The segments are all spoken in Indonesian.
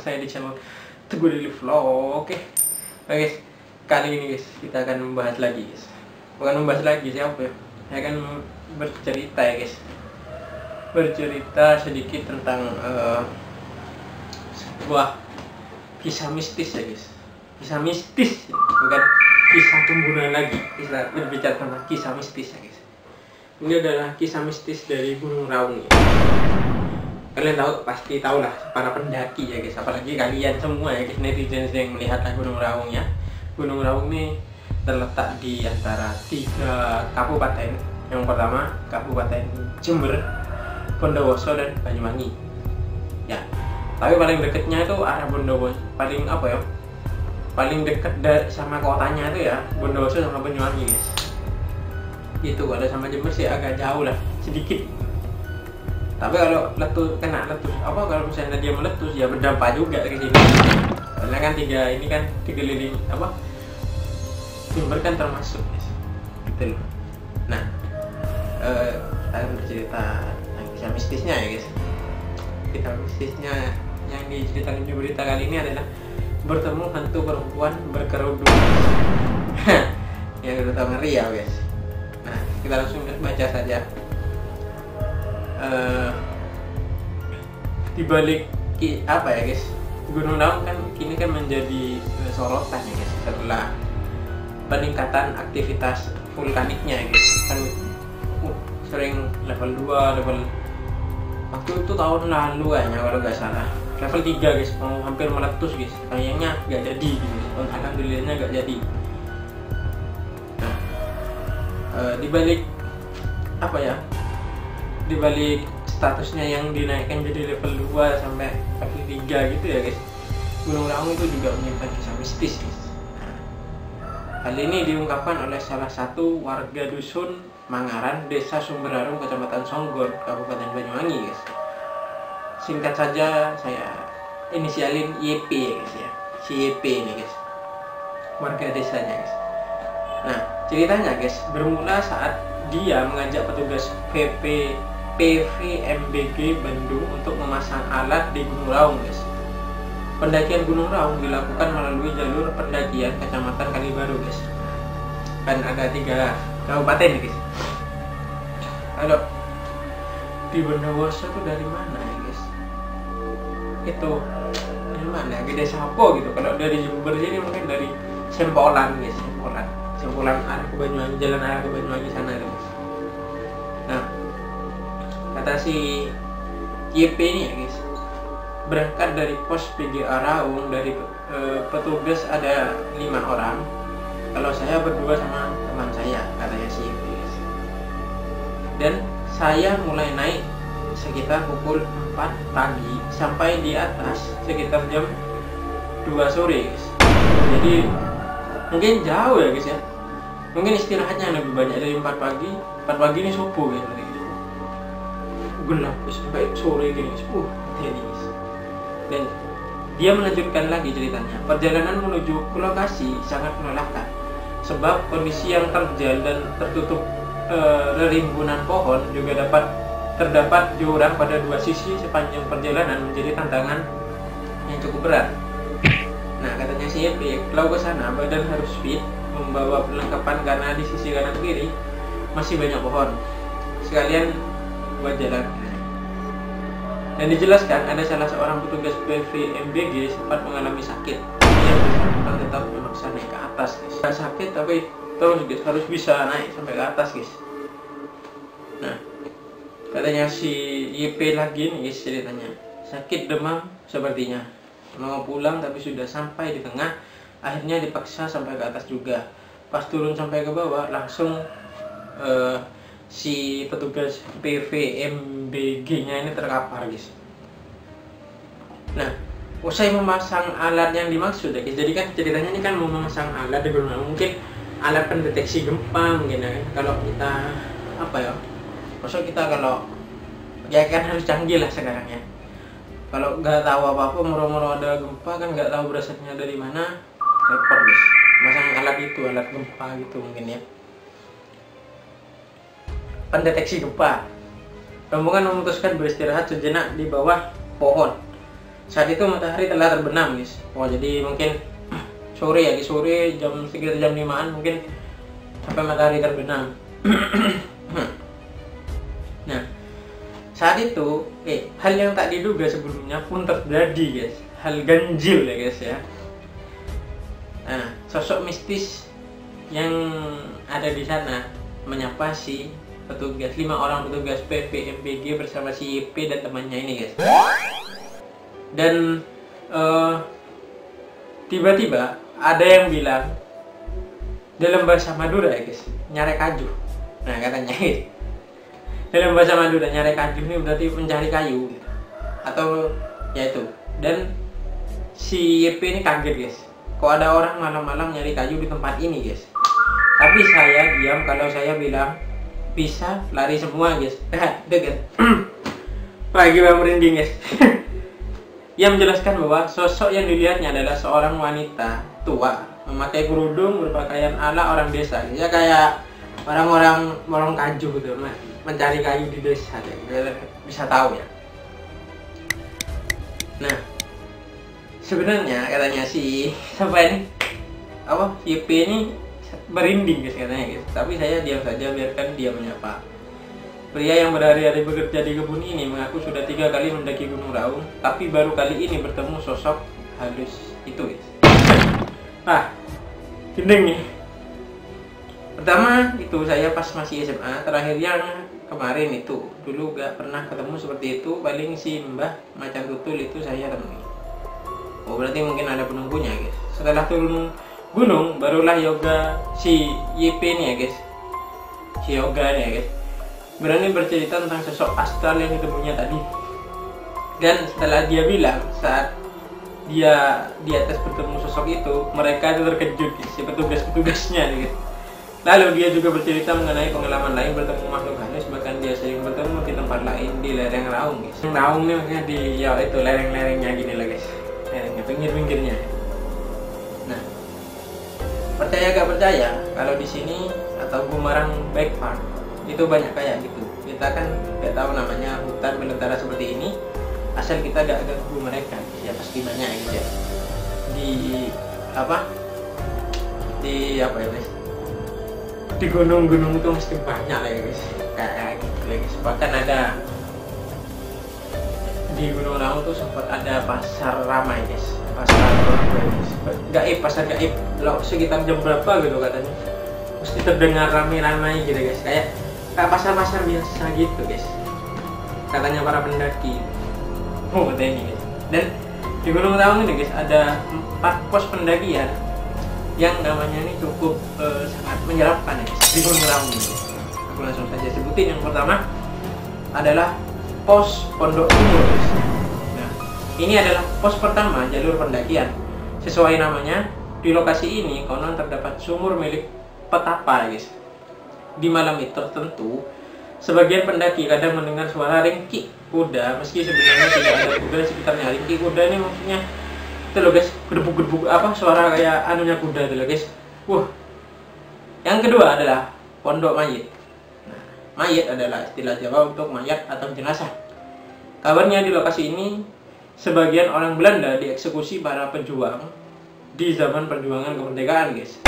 saya di channel Teguh Daily Vlog. Oke guys, kali ini guys kita akan membahas lagi guys. Bukan membahas lagi siapa ya, saya akan bercerita ya guys. Bercerita sedikit tentang sebuah kisah mistis ya guys. Kisah mistis, bukan kisah pembunuhan lagi. Kita berbicara tentang kisah mistis ya guys. Ini adalah kisah mistis dari Gunung Raung ya. Kalian pasti tahu lah para pendaki ya guys, apalagi kalian semua ya guys, netizen yang melihat Gunung Raung ya. Gunung Raung ini terletak di antara 3 kabupaten. Yang pertama Kabupaten Jember, Bondowoso, dan Banyuwangi ya. Tapi paling dekatnya itu arah Bondowoso, paling apa ya, paling dekat sama kotanya itu ya Bondowoso sama Banyuwangi guys. Gitu, kalau sama Jember sih agak jauh lah sedikit. Tapi kalau kena letus kalau misalnya dia meletus ya berdampak juga ke sini. Karena kan tiga liling Jember kan termasuk guys. Gitu loh. Nah, kita akan bercerita tentang kisah mistisnya ya guys. Kisah mistisnya yang diceritakan di berita kali ini adalah bertemu hantu perempuan berkerudung. Yang terutama ngeri ya guys. Nah, kita langsung baca saja. Di balik apa ya guys, Gunung Raung kan kini kan menjadi sorotan ya guys setelah peningkatan aktivitas vulkaniknya ya guys. Kan sering level 2, waktu itu tahun lalu kayaknya kalau nggak salah level 3 guys, mau hampir meletus guys. Sayangnya nggak jadi gitu. Alhamdulillahnya nggak jadi. Nah, di balik di balik statusnya yang dinaikkan jadi level 2 sampai level 3 gitu ya guys, Gunung Raung itu juga menyimpan kisah mistis guys. Hal ini diungkapkan oleh salah satu warga dusun Mangaran, Desa Sumberarum, Kecamatan Songgor, Kabupaten Banyuwangi guys. Singkat saja saya inisialin YP ya guys ya. Si YP ini guys, warga desanya guys. Nah, ceritanya guys bermula saat dia mengajak petugas PVMBG Bandung untuk memasang alat di Gunung Raung guys. Pendakian Gunung Raung dilakukan melalui jalur pendakian Kecamatan Kalibaru guys. Kan ada 3 kabupaten nih guys. Kalau di Bondowoso itu dari mana ya guys? Itu dari mana? Gede Sapo gitu. Kalau dari Jember ini mungkin dari Sempolan guys, Sempolan arah ke Banyuwangi, jalan arah ke Banyuwangi sana guys. Nah, kata si YP ini ya guys, berangkat dari pos PGA Raung, dari petugas ada 5 orang. Kalau saya berdua sama teman saya, katanya si YP guys. Dan saya mulai naik sekitar pukul 4 pagi sampai di atas sekitar jam 2 sore guys. Jadi mungkin jauh ya guys ya. Mungkin istirahatnya lebih banyak dari 4 pagi. 4 pagi ini subuh ya, gelap sampai sore gini, guys. Dan dia melanjutkan lagi ceritanya. Perjalanan menuju ke lokasi sangat melelahkan sebab kondisi yang terjal dan tertutup rerimbunan pohon, juga terdapat jurang pada 2 sisi sepanjang perjalanan, menjadi tantangan yang cukup berat. Nah, katanya si YP, kalau ke sana badan harus fit, membawa perlengkapan karena di sisi kanan kiri masih banyak pohon, sekalian buat jalan. Dan dijelaskan ada salah seorang petugas PVMBG sempat mengalami sakit. Dia tetap memaksa naik ke atas guys. Gak sakit tapi terus guys, harus bisa naik sampai ke atas guys. Nah, katanya si YP lagi nih guys ceritanya, sakit demam sepertinya, mau pulang tapi sudah sampai di tengah, akhirnya dipaksa sampai ke atas juga. Pas turun sampai ke bawah langsung si petugas PVMBG-nya ini terkapar guys. Nah, usai memasang alat yang dimaksud ya guys, jadi kan ceritanya ini kan mau memasang alat di Gunung Raung, mungkin alat pendeteksi gempa mungkin ya. Kalau kita maksud kita kalau ya kan harus canggih lah sekarang ya. Kalau nggak tahu apa-apa, moro-moro ada gempa kan nggak tahu berasalnya dari mana, repot guys. Masang alat itu, alat gempa gitu mungkin ya. Pendeteksi gempa. Rombongan memutuskan beristirahat sejenak di bawah pohon. Saat itu matahari telah terbenam guys. Wah, jadi mungkin sore ya, di sore sekitar jam 5-an mungkin sampai matahari terbenam. Nah, saat itu hal yang tak diduga sebelumnya pun terjadi guys. Hal ganjil ya guys ya. Nah, sosok mistis yang ada di sana menyapa si petugas, 5 orang petugas PPMPG bersama si YP dan temannya ini guys. Dan tiba-tiba ada yang bilang dalam bahasa Madura ya guys, nyare kaju. Nah, katanya dalam bahasa Madura nyare kaju ini berarti mencari kayu gitu. Atau ya itu. Dan si YP ini kaget guys, kok ada orang malam-malam nyari kayu di tempat ini guys. Tapi saya diam kalau saya bilang bisa lari semua guys. Deket. Lagi merinding guys. Ia menjelaskan bahwa sosok yang dilihatnya adalah seorang wanita tua memakai kerudung, berpakaian ala orang desa. Ya kayak orang-orang morong kaju gitu, mencari kayu di desa. Bisa tahu ya. Nah, sebenarnya katanya si YP ini merinding guys katanya guys. Tapi saya diam saja, biarkan dia menyapa. Pria yang berhari-hari bekerja di kebun ini mengaku sudah 3 kali mendaki Gunung Raung, tapi baru kali ini bertemu sosok halus itu guys. Gendeng nih. Pertama itu saya pas masih SMA, terakhir yang kemarin itu. Dulu gak pernah ketemu seperti itu, paling si Mbah Macan Tutul itu saya temui. Oh, berarti mungkin ada penunggunya guys. Setelah turun gunung barulah yoga si YP nih ya guys. Si yoga nih ya guys berani bercerita tentang sosok astral yang ditemuinya tadi. Dan setelah dia bilang saat dia di atas bertemu sosok itu, mereka itu terkejut si petugas-petugasnya gitu. Lalu dia juga bercerita mengenai pengalaman lain bertemu makhluk halus, bahkan dia sering bertemu di tempat lain di lereng Raung guys. Raung nih maksudnya di ya itu lereng-lerengnya gini lah guys, lerengnya pinggir-pinggirnya. Nah, percaya gak percaya kalau di sini atau Gumarang Bike Park itu banyak kayak gitu. Kita kan gak tahu namanya hutan belantara seperti ini, asal kita gak ganggu mereka ya pasti banyak gitu ya. Di ya guys, di gunung-gunung itu mesti banyak lah ya guys, kayak gitu ya guys. Bahkan ada di Gunung Raung tuh sempat ada pasar ramai guys, pasar gaib lo sekitar jam berapa gitu katanya mesti terdengar ramai-ramai gitu guys, kayak pasar-pasar biasa gitu guys, katanya para pendaki. Oh, ini guys. Dan di Gunung Raung ini guys ada 4 pos pendakian yang namanya ini cukup sangat menyeramkan ya guys, di Gunung Raung ini. Aku langsung saja sebutin. Yang pertama adalah pos Pondok Umur guys. Nah, ini adalah pos pertama jalur pendakian. Sesuai namanya, di lokasi ini konon terdapat sumur milik petapa guys. Di malam itu tertentu, sebagian pendaki kadang mendengar suara ringkik kuda, meski sebenarnya tidak ada kuda di sekitarnya. Ringkik kuda ini maksudnya itu loh guys, gedebuk-gedebuk suara kayak anunya kuda itu loh guys. Yang kedua adalah pondok mayit. Nah, mayit adalah istilah Jawa untuk mayat atau jenazah. Kabarnya di lokasi ini sebagian orang Belanda dieksekusi para pejuang di zaman perjuangan kemerdekaan guys.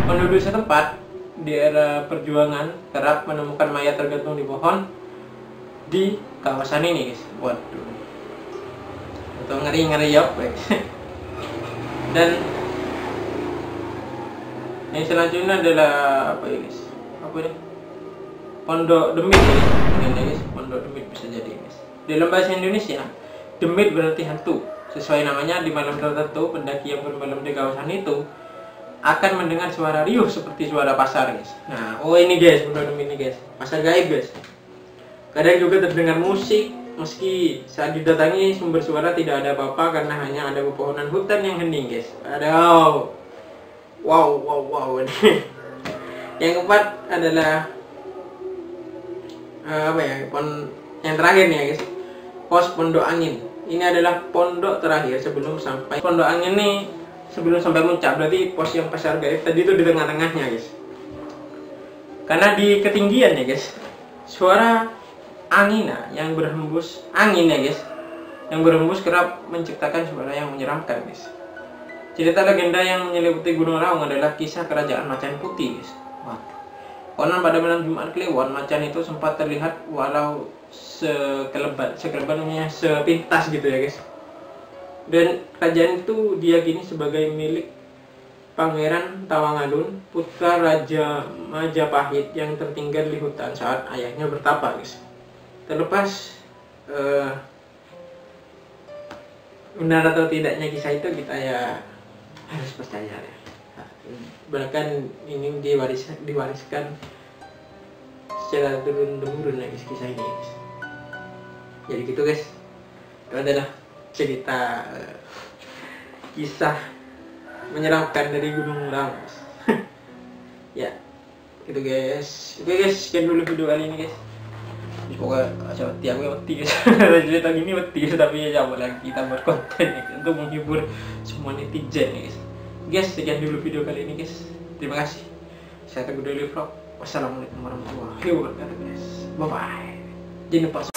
Penduduk setempat di era perjuangan kerap menemukan mayat tergantung di pohon di kawasan ini guys. Waduh, itu ngeri ya guys. Dan yang selanjutnya adalah apa ya guys, Pondok Demit ya guys. Pondok Demit bisa jadi guys. Dalam bahasa Indonesia, demit berarti hantu. Sesuai namanya, di malam tertentu pendaki yang bermalam di kawasan itu akan mendengar suara riuh seperti suara pasar guys. Nah, ini guys, Pondok Demit ini guys, pasar gaib guys. Kadang juga terdengar musik, meski saat didatangi sumber suara tidak ada apa-apa karena hanya ada pepohonan hutan yang hening guys. Aduh, wow. Yang keempat adalah yang terakhir nih ya guys, pos Pondok Angin. Ini adalah pondok terakhir sebelum sampai Pondok Angin nih, sebelum sampai puncak. Berarti pos yang pasar gaib tadi itu di tengah-tengahnya guys. Karena di ketinggian ya guys, suara angin yang berhembus angin ya guys, yang berembus kerap menciptakan suara yang menyeramkan, guys. Cerita legenda yang menyelimuti Gunung Raung adalah kisah kerajaan Macan Putih, guys. Konon pada malam Jumat Kliwon, macan itu sempat terlihat walau sekelebat sepintas gitu ya, guys. Dan kerajaan itu diyakini sebagai milik Pangeran Tawangalun, putra Raja Majapahit yang tertinggal di hutan saat ayahnya bertapa, guys. Terlepas benar atau tidaknya kisah itu, kita ya harus percaya ya. Bahkan ini diwariskan secara turun-temurun ya, guys, kisah ini, guys. Jadi gitu, guys. Itu adalah cerita kisah menyeramkan dari Gunung Raung, guys. Ya, gitu, guys. Oke, guys, sekian dulu video kali ini, guys. Pokoknya seperti aku mati, guys. Cerita gini mati, guys, tapi ya coba lagi kita buat konten ya, untuk menghibur semua netizen ya, guys. Guys, sekian dulu video kali ini, guys. Terima kasih. Saya Teguh Daily Vlog. Wassalamualaikum warahmatullahi wabarakatuh, guys. Bye bye. Jangan lupa.